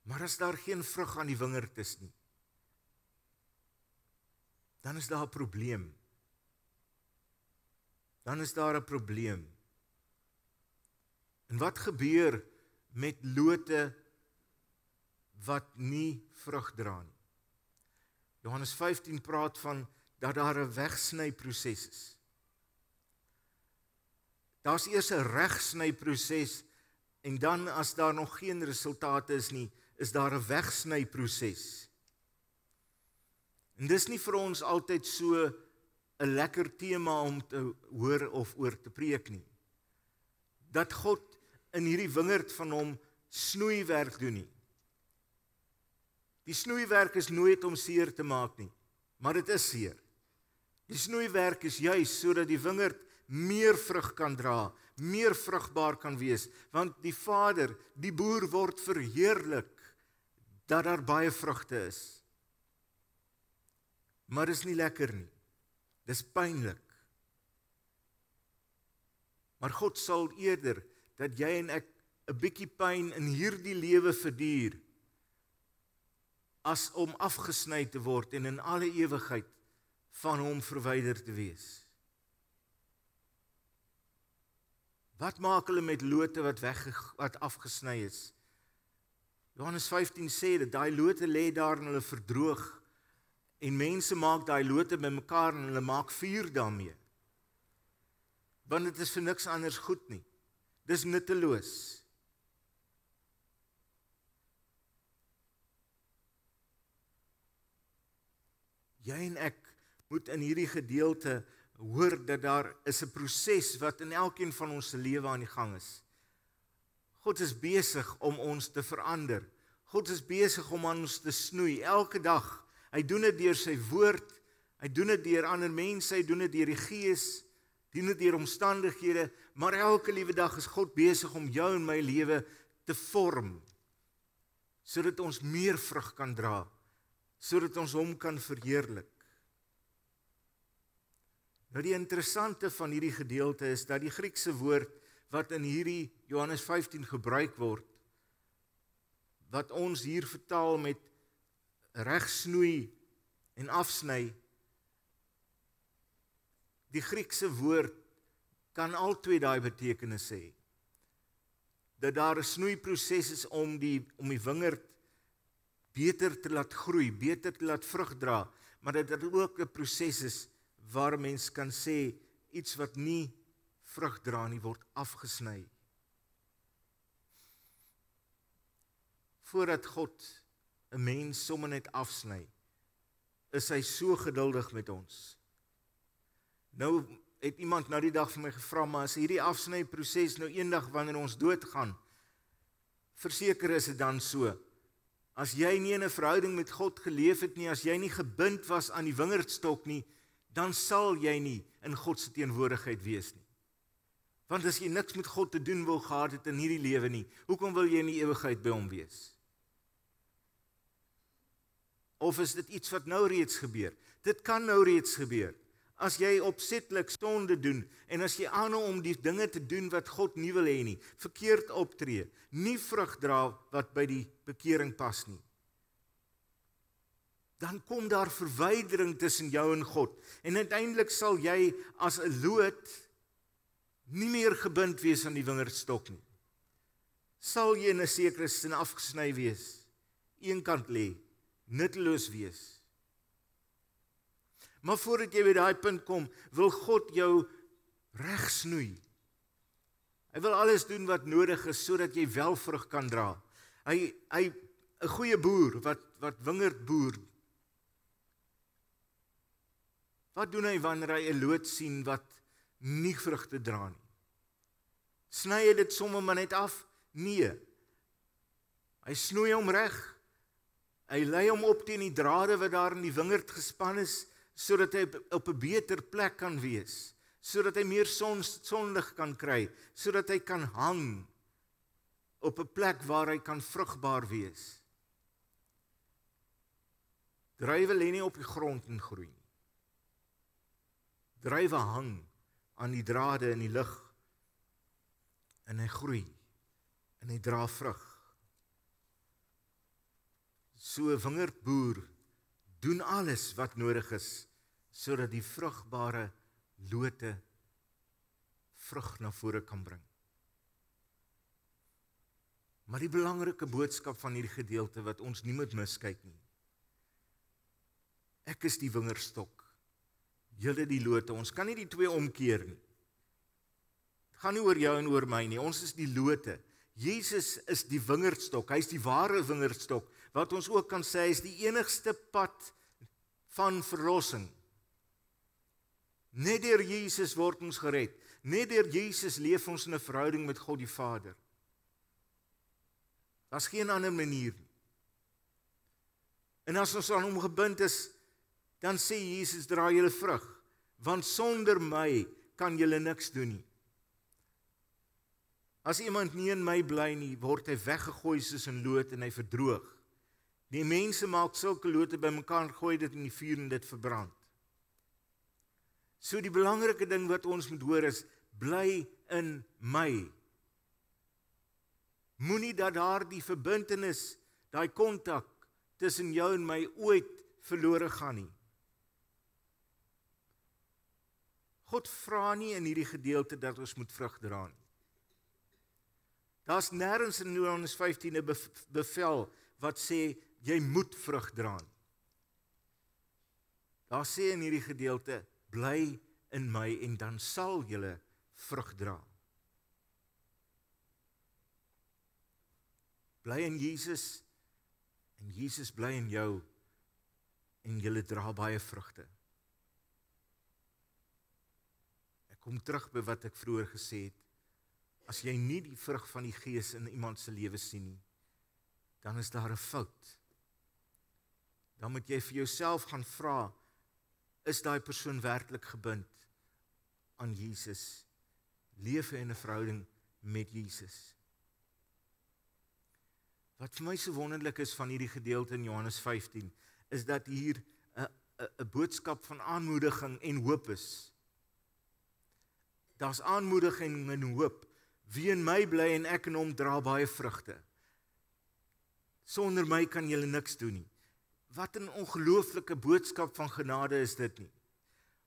Maar as daar geen vrug aan die wingerd is nie, dan is daar 'n probleem. Dan is daar 'n probleem. En wat gebeur met lote wat nie vrug dra nie? Johannes 15 praat van dat daar 'n wegsnyproses is. Daar's eers 'n regsnyproses en dan as daar nog geen resultate is nie, is daar 'n wegsnyproses. En dis nie vir ons altyd so 'n lekker tema om te hoor of oor te preek nie. Dat God in hierdie wingerd van hom snoeiwerk doen nie. Die snoeiwerk is nooit om seer te maak nie. maar dit is seer. Die snoeiwerk is juis sodat die wingerd meer vrug kan dra, meer vrugbaar kan wees, want die Vader, die boer word verheerlik, dat daar baie vrugte is. Maar dis nie lekker nie, dis pynlik. Maar God sal eerder, dat jy en ek 'n bietjie pyn in hierdie lewe verduur, as om afgesny te word en in alle ewigheid van hom verwyder te wees. Wat maak hulle met lote wat afgesny is? Johannes 15 sê dat daai lote lê daar en hulle verdroog, en mense maak daai lote bymekaar en hulle maak vuur daarmee. Want dit is vir niks anders goed nie. Dis nutteloos. Jy en ek moet in hierdie gedeelte hoor dat daar is 'n proses wat in elkeen van ons se lewe aan die gang is. God is besig om ons te verander. God is besig om aan ons te snoei elke dag. Hy doen dit deur sy woord, hy doen dit deur ander mense, hy doen dit deur die Gees, doen dit deur omstandighede, maar elke liewe dag is God besig om jou en my lewe te vorm, sodat ons meer vrug kan dra, sodat ons hom kan verheerlik. Nou die interessante van hierdie gedeelte is dat die Griekse woord wat in hierdie Johannes 15 gebruik word, wat ons hier vertaal met regsnoei en afsny, die Griekse woord kan al twee daai betekenis hê. Dat daar 'n snoeiproses is om die wingerd beter te laat groei, beter te laat vrug dra, maar dat dit ook 'n proses is waar mens kan sê, iets wat nie vrug dra nie, word afgesny. Voordat God 'n mens sommer net afsny, is hy so geduldig met ons. Nou het iemand nou die dag vir my gevra, maar as hierdie afsnyproses nou eendag wanneer ons doodgaan, verseker is dit dan so. As jy nie in 'n verhouding met God geleef het nie, as jy nie gebind was aan die wingerdstok nie, dan sal jy nie in God se teenwoordigheid wees nie. Want as jy niks met God te doen wil gehad het in hierdie lewe nie, hoekom wil jy in die ewigheid by hom wees? Of is dit iets wat nou reeds gebeur? Dit kan nou reeds gebeur. As jy opsetlik sonde doen, en as jy aanhou om die dinge te doen wat God nie wil hê nie, verkeerd optree, nie vrug dra wat by die bekering pas nie, dan kom daar verwydering tussen jou en God, en uiteindelik sal jy as 'n loot nie meer gebind wees aan die wingerdstok nie. Sal jy in 'n sekere sin afgesny wees, een kant lê, nutteloos wees. Maar voordat jy by daai punt kom, wil God jou regsnoei. Hy wil alles doen wat nodig is, sodat jy wel vrug kan dra. Hy 'n goeie boer, wat wingerd boer, wat doen hy wanneer hy 'n loot sien wat nie vrugte dra nie? Sny hy dit sommer maar net af? Nee. Hy snoei hom reg. Hy lei hom op teen die drade wat daar in die wingerd gespan is, sodat hy op 'n beter plek kan wees, sodat hy meer sonlig kan kry, sodat hy kan hang op 'n plek waar hy kan vrugbaar wees. Druiwe lê nie op die grond en groei nie. Druiwe hang aan die drade in die lug, en hy groei, en hy dra vrug. So 'n wingerdboer doen alles wat nodig is, sodat die vrugbare lote vrug na vore kan bring. Maar die belangrike boodskap van hierdie gedeelte wat ons nie moet miskyk nie. Ek is die wingerdstok, julle die lote. Ons kan nie die twee omkeer nie. Het gaan nie oor jou en oor my nie. Ons is die lote. Jesus is die wingerdstok. Hy is die ware wingerdstok. Wat ons ook kan sê is die enigste pad van verlossing. Net deur Jesus word ons gered. Net deur Jesus leef ons in 'n verhouding met God die Vader. Daar's geen ander manier nie. En as ons aan hom gebind is, dan sê Jesus, dra julle vrug, want sonder my kan julle niks doen nie. As iemand nie in my bly nie, word hy weggegooi soos 'n loot en hy verdroog. Die mense maak sulke lote bymekaar, gooi dit in die vuur en dit verbrand. So die belangrike ding wat ons moet hoor is, bly in my. Moenie dat daardie verbintenis, daai kontak tussen jou en my ooit verlore gaan nie. God vra nie in hierdie gedeelte dat ons moet vrug dra nie. Daar's nêrens in Johannes 15 'n bevel wat sê jy moet vrug dra nie. Daar sê in hierdie gedeelte, bly in my en dan sal julle vrug dra. Bly in Jesus en Jesus bly in jou en julle dra baie vrugte. Ek kom terug by wat ek vroeër gesê het. As jy nie die vrug van die Gees in iemand se lewe sien nie, dan is daar 'n fout. Dan moet jy vir jouself gaan vra, is daai persoon werklik gebind aan Jesus? Leef hy in 'n verhouding met Jesus? Wat vir my so wonderlik is van hierdie gedeelte in Johannes 15, is dat hier 'n boodskap van aanmoediging en hoop is. Daar's aanmoediging en hoop. Wie in my bly en ek in hom dra baie vrugte. Sonder my kan julle niks doen nie. Wat 'n ongelooflike boodskap van genade is dit nie.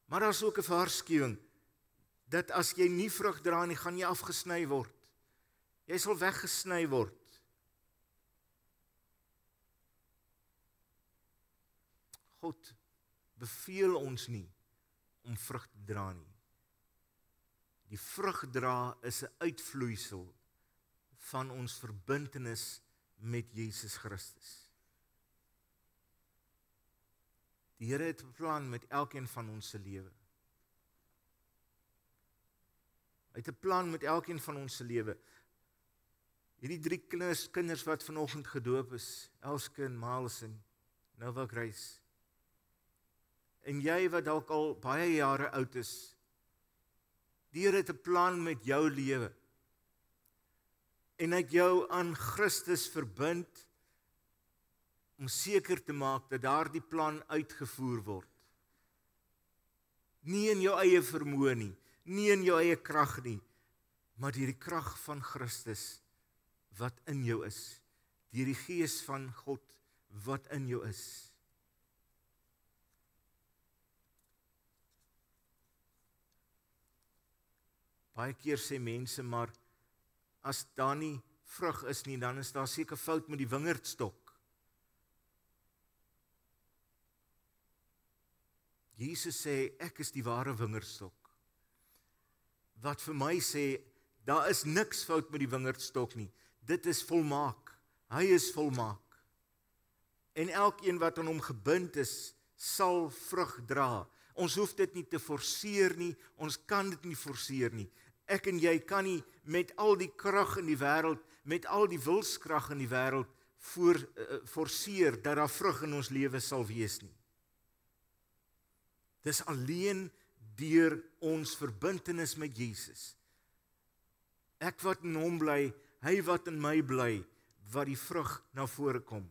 Maar daar's ook 'n waarskuwing, dat as jy nie vrug dra nie, gaan jy afgesny word. Jy sal weggesny word. God beveel ons nie om vrug te dra nie. Die vrug dra is 'n uitvloeisel van ons verbintenis met Jesus Christus. Die Here het 'n plan met elkeen van ons se lewe. Hy het 'n plan met elkeen van ons se lewe. Hierdie 3 kinders wat vanoggend gedoop is, Elsken, Miles en Nova Grace. En jy wat dalk al baie jare oud is, die Here het 'n plan met jou lewe. En hy het jou aan Christus verbind om seker te maak dat daardie plan uitgevoer word. Nie in jou eie vermoë nie, nie in jou eie krag nie, maar deur die krag van Christus wat in jou is, deur die Gees van God wat in jou is. Baie keer sê mense, maar as daar nie vrug is nie, dan is daar seker fout met die wingerdstok. Jesus sê, ek is die ware wingerdstok. Wat vir my sê, daar is niks fout met die wingerdstok nie. Dit is volmaak. Hy is volmaak. En elkeen wat aan hom gebind is, sal vrug dra. Ons hoef dit nie te forceer nie, ons kan dit nie forceer nie. Ek en jy kan nie met al die krag in die wêreld, met al die wilskrag in die wêreld forceer dat daar vrug in ons lewe sal wees nie. Dis alleen deur ons verbintenis met Jesus. Ek wat in hom bly, hy wat in my bly, wat die vrug na vore kom.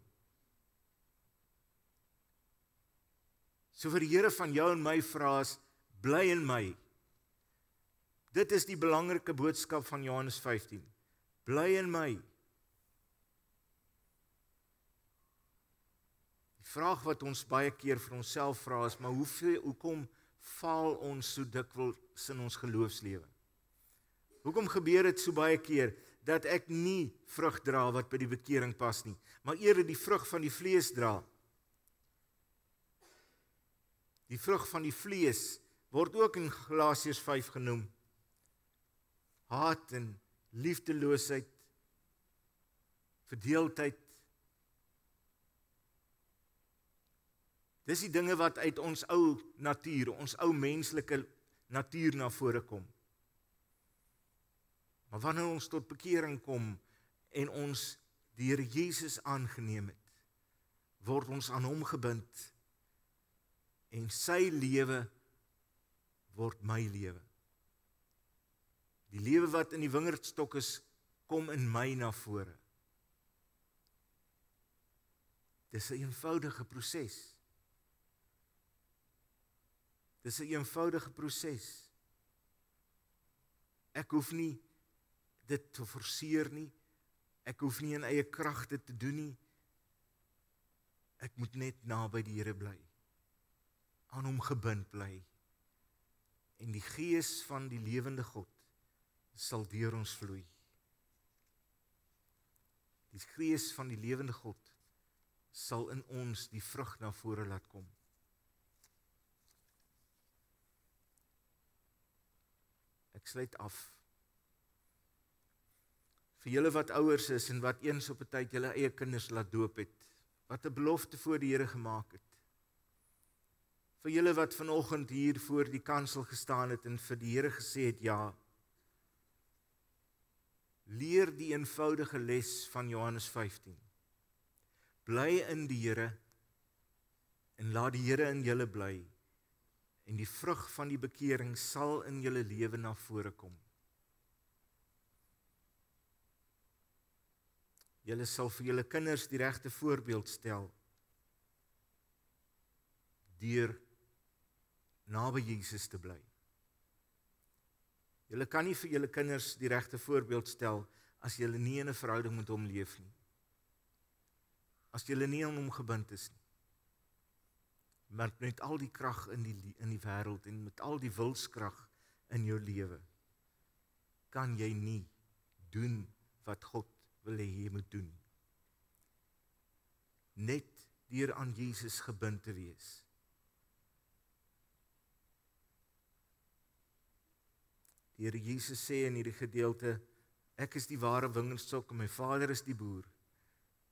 So vir die Here van jou en my vra is, bly in my. Dit is die belangrike boodskap van Johannes 15. Bly in my. Die vraag wat ons baie keer vir onsself vra is, maar hoekom faal ons so dikwels in ons geloofslewe? Hoekom gebeur dit so baie keer dat ek nie vrug dra wat by die bekering pas nie, maar eerder die vrug van die vlees dra? Die vrug van die vlees word ook in Galasiërs 5 genoem. Haat en liefdeloosheid, verdeeldheid. Dis die dinge wat uit ons ou natuur, ons ou menslike natuur na vore kom. Maar wanneer ons tot bekering kom en ons die Here Jesus aangeneem het, word ons aan hom gebind. en sy lewe word my lewe. Die lewe wat in die wingerdstok is, kom in my na vore. Dis 'n eenvoudige proses. Dis 'n eenvoudige proses. Ek hoef nie dit te forceer nie. Ek hoef nie in eie kragte te doen nie. Ek moet net naby die Here bly. Aan hom gebind bly. En die Gees van die lewende God sal deur ons vloei. Die Gees van die lewende God sal in ons die vrug na vore laat kom. Ek sluit af. Vir julle wat ouers is en wat eens op 'n tyd julle eie kinders laat doop het, wat 'n belofte voor die Here gemaak het. Vir julle wat vanoggend hier voor die kansel gestaan het en vir die Here gesê het ja. Leer die eenvoudige les van Johannes 15. Bly in die Here en laat die Here in julle bly. En die vrug van die bekering sal in julle lewe na vore kom. Julle sal vir julle kinders die regte voorbeeld stel deur naby Jesus te bly. Julle kan nie vir julle kinders die regte voorbeeld stel as julle nie in 'n verhouding met hom leef nie. As julle nie aan hom gebind is nie. Maar met al die krag in die wêreld en met al die wilskrag in jou lewe, kan jy nie doen wat God wil hê jy moet doen. Net deur aan Jesus gebind te wees. Die Here Jesus sê in hierdie gedeelte, ek is die ware wingerdstok en my Vader is die boer.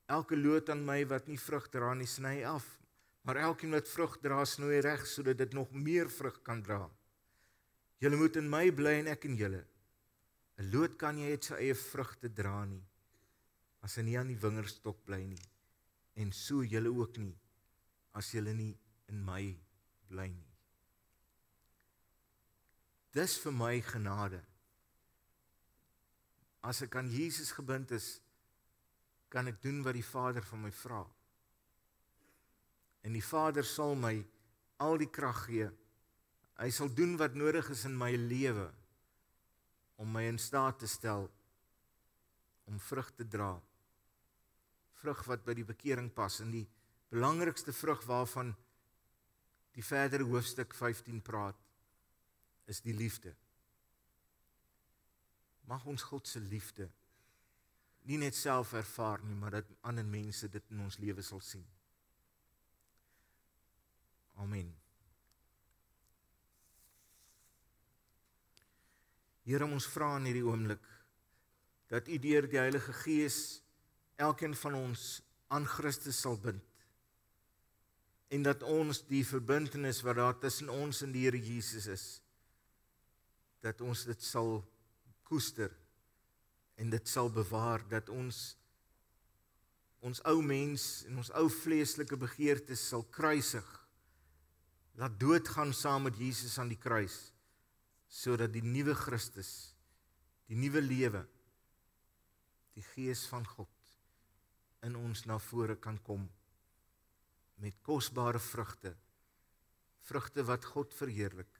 Elke loot aan my wat nie vrug dra nie, sny hy af, maar elkeen wat vrug dra, snoei hy reg, sodat dit nog meer vrug kan dra. Julle moet in my bly en ek in julle. 'n Loot kan nie uit sy eie vrugte dra nie, as hy nie aan die wingerdstok bly nie, en so julle ook nie, as julle nie in my bly nie. Dis vir my genade. As ek aan Jesus gebind is, kan ek doen wat die Vader van my vra. En die Vader sal my al die krag gee. Hy sal doen wat nodig is in my lewe, om my in staat te stel, om vrug te dra. Vrug wat by die bekering pas, en die belangrikste vrug waarvan die verdere hoofstuk 15 praat, is die liefde. Mag ons God se liefde nie net self ervaar nie, maar dat ander mense dit in ons lewe sal sien. Amen. Here, ons vra in hierdie oomblik dat U deur die Heilige Gees elkeen van ons aan Christus sal bind. En dat ons die verbintenis wat daar tussen ons en die Here Jesus is, dat ons dit sal koester en dit sal bewaar, dat ons ou mens en ons ou vleeslike begeertes sal kruisig, laat doodgaan saam met Jesus aan die kruis, sodat die nuwe Christus, die nuwe lewe, die Gees van God in ons na vore kan kom, met kosbare vrugte, vrugte wat God verheerlik,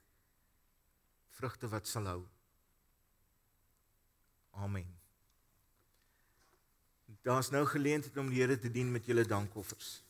vrugte wat sal hou. Amen. Daar's nou geleentheid om die Here te dien met julle dankoffers.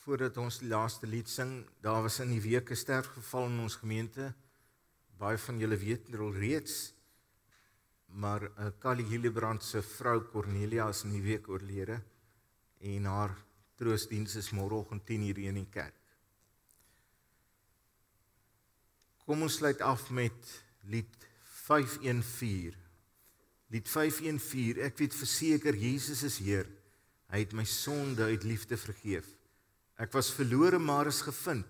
Voordat ons die laaste lied sing, daar was in die week 'n sterfgeval in ons gemeente. Baie van julle weet dit al reeds, maar Kali Hillebrand se vrou Cornelia is in die week oorlede en haar troostdiens is môreoggend 10:00 in die kerk. Kom ons sluit af met lied 514. Lied 514, ek weet verseker Jesus is Heer. Hy het my sonde uit liefde vergeef. Ek was verlore, maar is gevind.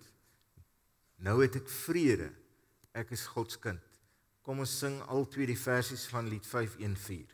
Nou het ek vrede. Ek is God se kind. Kom ons sing al twee die versies van lied 514.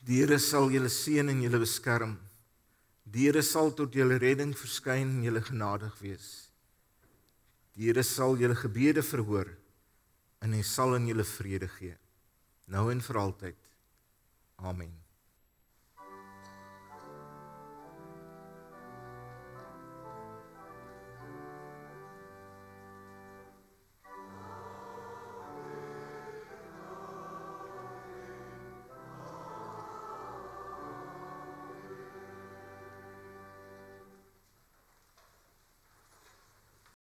Die Here sal julle seën en julle beskerm. Die Here sal tot julle redding verskyn en julle genadig wees. Die Here sal julle gebede verhoor en hy sal in julle vrede gee, nou en vir altyd. Amen.